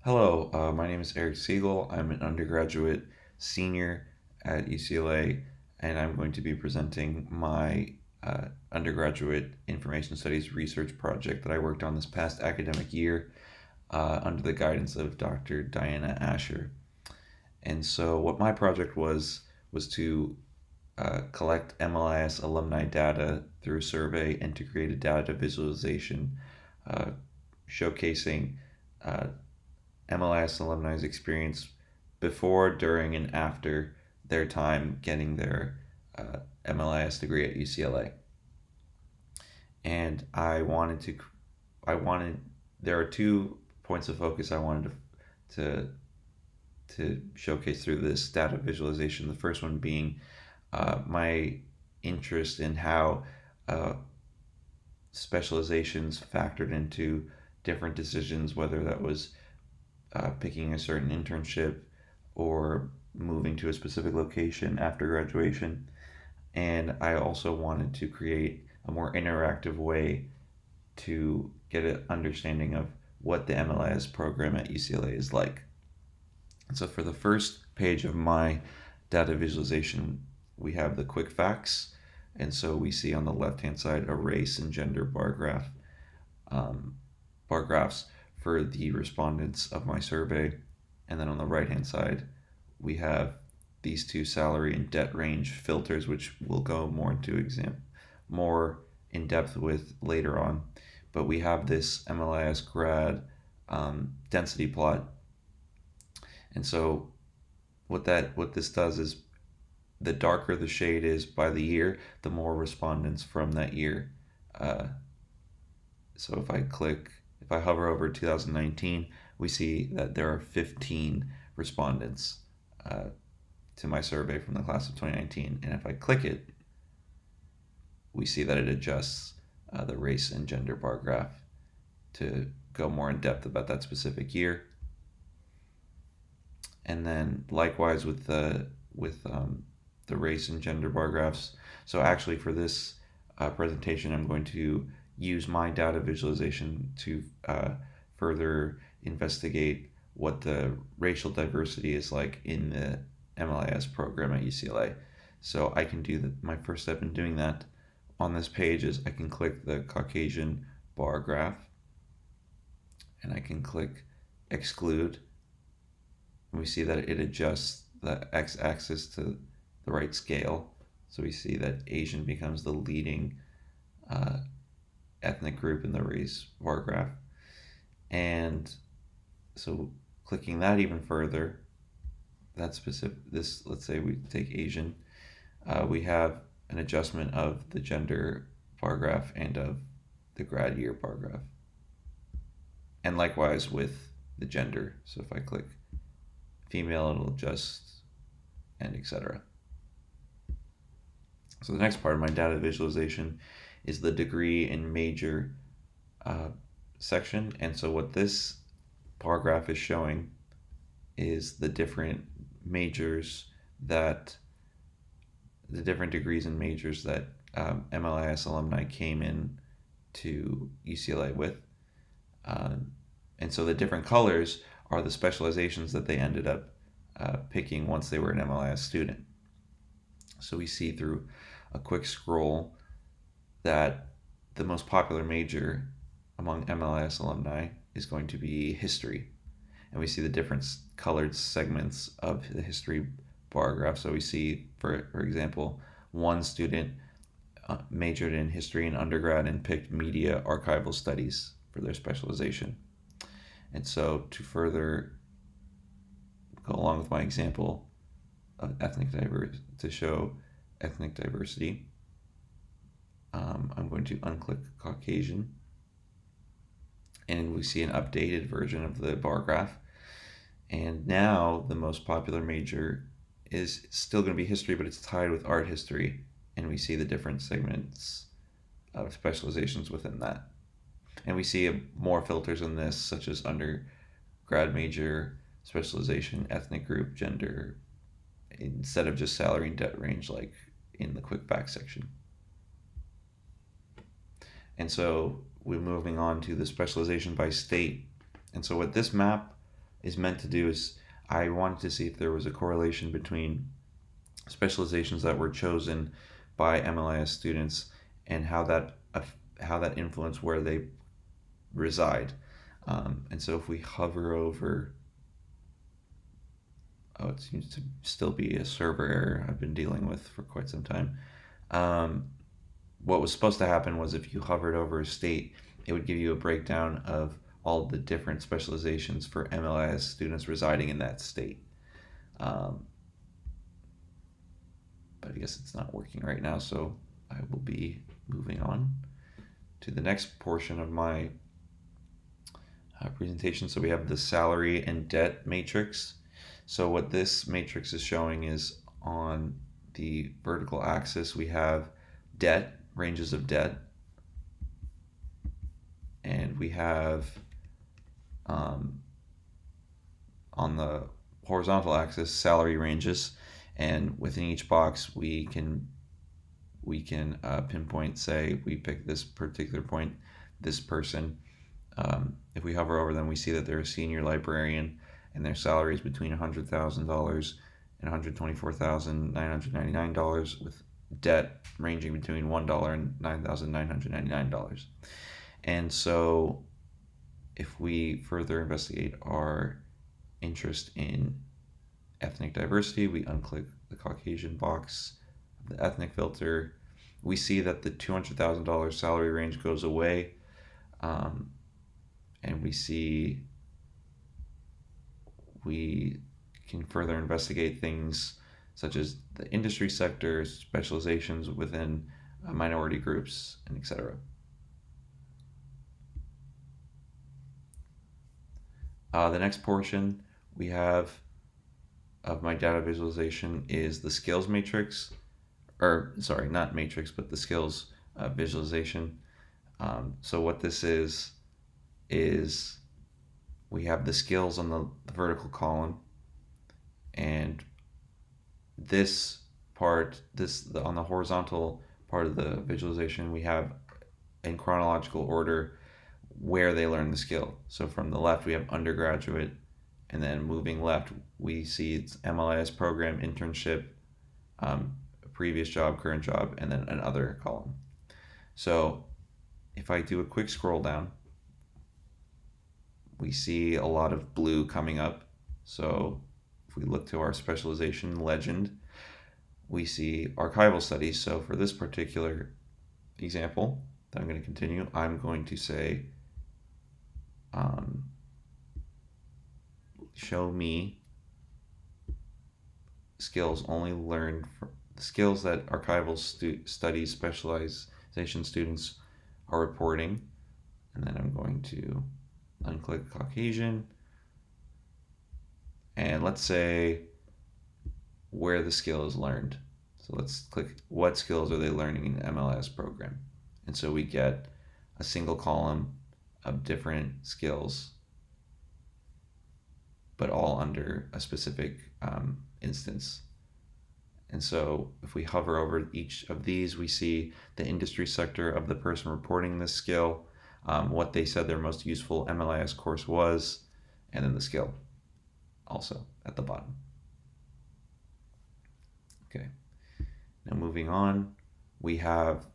Hello, my name is Eric Siegel. I'm an undergraduate senior at UCLA, and I'm going to be presenting my undergraduate information studies research project that I worked on this past academic year under the guidance of Dr. Diana Ascher. And so, what my project was to collect MLIS alumni data through a survey and to create a data visualization uh, showcasing uh, MLIS alumni's experience before, during, and after their time getting their MLIS degree at UCLA. And I wanted, there are 2 points of focus I wanted to, to showcase through this data visualization. The first one being my interest in how uh, specializations factored into different decisions, whether that was picking a certain internship or moving to a specific location after graduation. And I also wanted to create a more interactive way to get an understanding of what the MLIS program at UCLA is like. And so for the first page of my data visualization, we have the quick facts. And so we see on the left hand side a race and gender bar graphs for the respondents of my survey. And then on the right hand side, we have these 2 salary and debt range filters, which we'll go more in depth with later on. But we have this MLIS grad density plot, and so what this does is the darker the shade is by the year, the more respondents from that year. Uh, so if I hover over 2019, we see that there are 15 respondents uh, to my survey from the class of 2019. And if I click it, we see that it adjusts the race and gender bar graph to go more in depth about that specific year. And then likewise with the race and gender bar graphs. So actually for this presentation, I'm going to use my data visualization to further investigate what the racial diversity is like in the MLIS program at UCLA. So I can do that. My first step in doing that on this page is I can click the Caucasian bar graph and I can click exclude. And we see that it adjusts the x-axis to the right scale. So we see that Asian becomes the leading uh, ethnic group in the race bar graph. And so clicking that even further, that specific, this, let's say we take Asian, we have an adjustment of the gender bar graph and of the grad year bar graph. And likewise with the gender. So if I click female, it'll adjust and etc. So the next part of my data visualization is the degree and major uh, section. And so what this bar graph is showing is the different majors that the different degrees and majors that MLIS alumni came in to UCLA with. And so the different colors are the specializations that they ended up picking once they were an MLIS student. So we see through a quick scroll that the most popular major among MLIS alumni is going to be history. And we see the different colored segments of the history bar graph. So we see, for example, one student majored in history in undergrad and picked media archival studies for their specialization. And so to further go along with my example of to show ethnic diversity, I'm going to unclick Caucasian, and we see an updated version of the bar graph. And now the most popular major is still going to be history, but it's tied with art history, and we see the different segments of specializations within that. And we see more filters in this, such as undergrad major, specialization, ethnic group, gender, instead of just salary and debt range like in the quick back section. And so we're moving on to the specialization by state. And so what this map is meant to do is I wanted to see if there was a correlation between specializations that were chosen by MLIS students and how that influenced where they reside. And so if we hover over, oh, it seems to still be a server error I've been dealing with for quite some time. Um, what was supposed to happen was if you hovered over a state, it would give you a breakdown of all the different specializations for MLIS students residing in that state. Um, but I guess it's not working right now, so I will be moving on to the next portion of my presentation. So we have the salary and debt matrix. So what this matrix is showing is on the vertical axis, we have debt, ranges of debt, and we have on the horizontal axis salary ranges, and within each box we can pinpoint, say we pick this particular point, this person. If we hover over them, we see that they're a senior librarian and their salary is between $100,000 and $124,999, with debt ranging between $1 and $9,999. And so if we further investigate our interest in ethnic diversity, we unclick the Caucasian box of the ethnic filter. We see that the $200,000 salary range goes away, and we can further investigate things such as the industry sector, specializations within minority groups, and etc. The next portion we have of my data visualization is the skills matrix, or sorry, not matrix, but the skills visualization. So what this is we have the skills on the vertical column, and this part, on the horizontal part of the visualization, we have in chronological order where they learn the skill. So from the left we have undergraduate, and then moving left we see it's MLIS program, internship, previous job, current job, and then another column. So if I do a quick scroll down, we see a lot of blue coming up. So if we look to our specialization legend, we see archival studies. So for this particular example that I'm going to continue, I'm going to say show me skills only learned from skills that archival studies specialization students are reporting, and then I'm going to unclick Caucasian, and let's say where the skill is learned. So let's click what skills are they learning in the MLS program, and so we get a single column of different skills, but all under a specific instance. And so if we hover over each of these, we see the industry sector of the person reporting this skill, what they said their most useful MLIS course was, and then the skill also at the bottom. Okay, now moving on, we have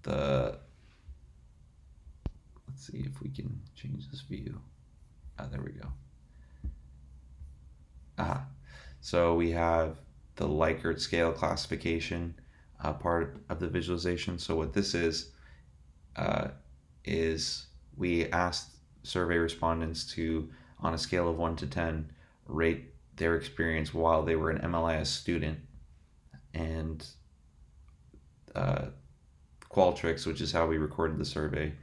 let's see if we can change this view. There we go. So we have the Likert scale classification part of the visualization. So what this is we asked survey respondents to, on a scale of 1 to 10, rate their experience while they were an MLIS student. And Qualtrics, which is how we recorded the survey,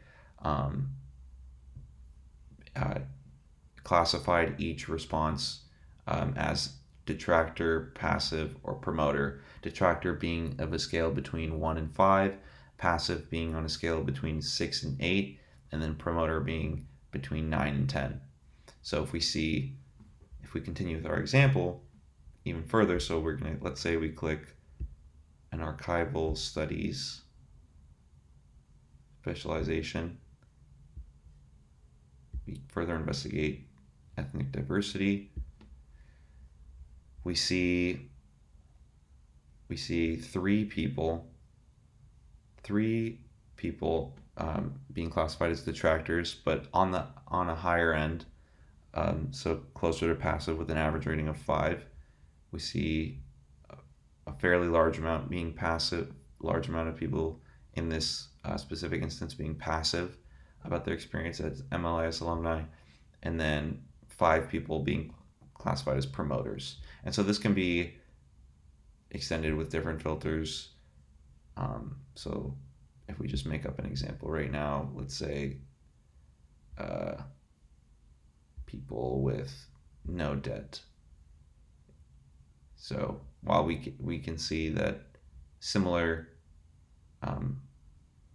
classified each response as detractor, passive, or promoter. Detractor being of a scale between 1 and 5, passive being on a scale between 6 and 8, and then promoter being between 9 and 10. So if we continue with our example even further, so we're going to, let's say we click an archival studies specialization, we further investigate, ethnic diversity. We see three people being classified as detractors, but on a higher end, so closer to passive with an average rating of 5. We see a fairly large amount being passive, large amount of people in this specific instance being passive about their experience as MLIS alumni, and then 5 people being classified as promoters. And so this can be extended with different filters. So if we just make up an example right now, let's say people with no debt. So while we can see that similar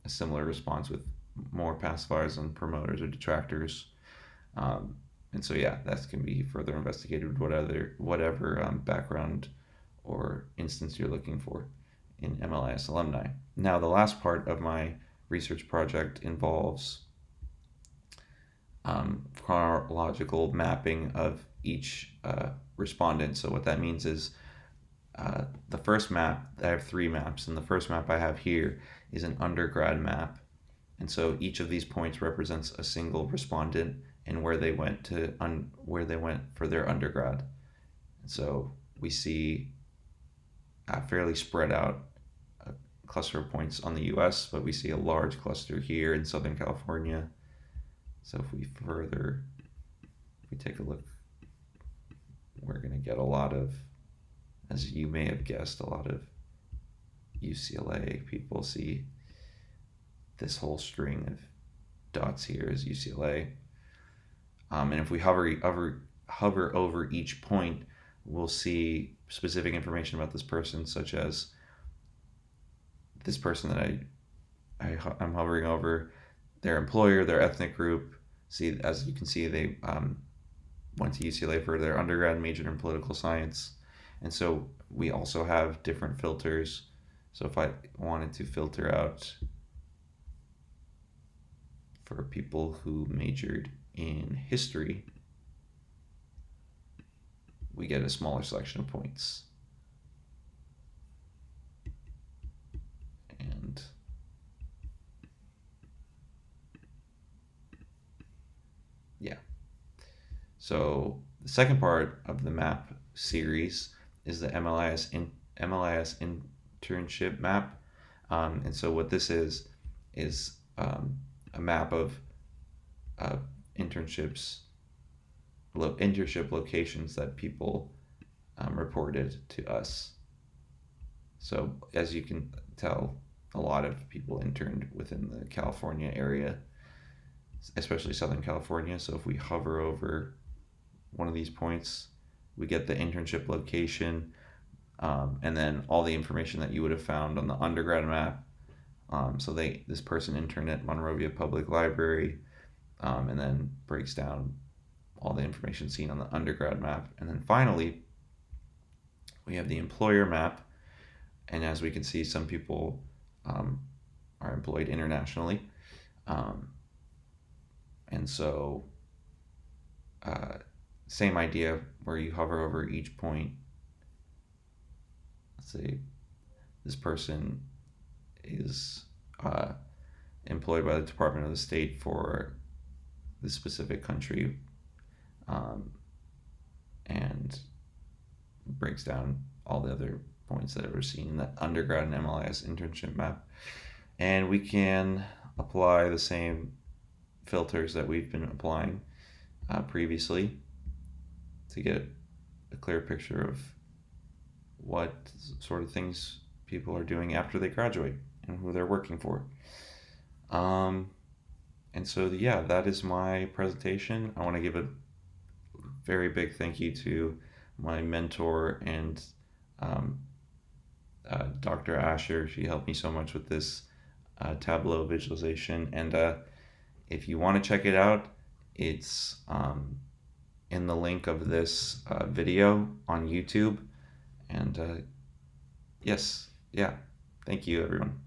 a similar response with more pacifiers and promoters or detractors, and so yeah, that can be further investigated with whatever background or instance you're looking for in MLIS alumni. Now, the last part of my research project involves chronological mapping of each respondent. So what that means is the first map, I have 3 maps, and the first map I have here is an undergrad map. And so each of these points represents a single respondent and where they went for their undergrad. And so we see a fairly spread out cluster of points on the US, but we see a large cluster here in Southern California. So if we take a look, we're going to get a lot of, as you may have guessed, a lot of UCLA people. See this whole string of dots here is UCLA. And if we hover over each point, we'll see specific information about this person, such as this person that I'm hovering over, their employer, their ethnic group. See, as you can see, they went to UCLA for their undergrad, majored in political science. And so we also have different filters. So if I wanted to filter out for people who majored in history, we get a smaller selection of points. And yeah. So the second part of the map series is the MLIS internship map. And so what this is a map of internship locations that people reported to us. So as you can tell, a lot of people interned within the California area, especially Southern California. So if we hover over one of these points, we get the internship location, and then all the information that you would have found on the undergrad map. So this person interned at Monrovia Public Library, and then breaks down all the information seen on the undergrad map. And then finally, we have the employer map. And as we can see, some people are employed internationally. And so same idea where you hover over each point. Let's say this person is employed by the Department of the State for this specific country, and breaks down all the other points that were seen in that undergrad and MLIS internship map. And we can apply the same filters that we've been applying previously to get a clear picture of what sort of things people are doing after they graduate and who they're working for. And so, yeah, that is my presentation. I want to give a very big thank you to my mentor and Dr. Ascher. She helped me so much with this Tableau visualization. And if you want to check it out, it's in the link of this video on YouTube. And yes, yeah, thank you, everyone.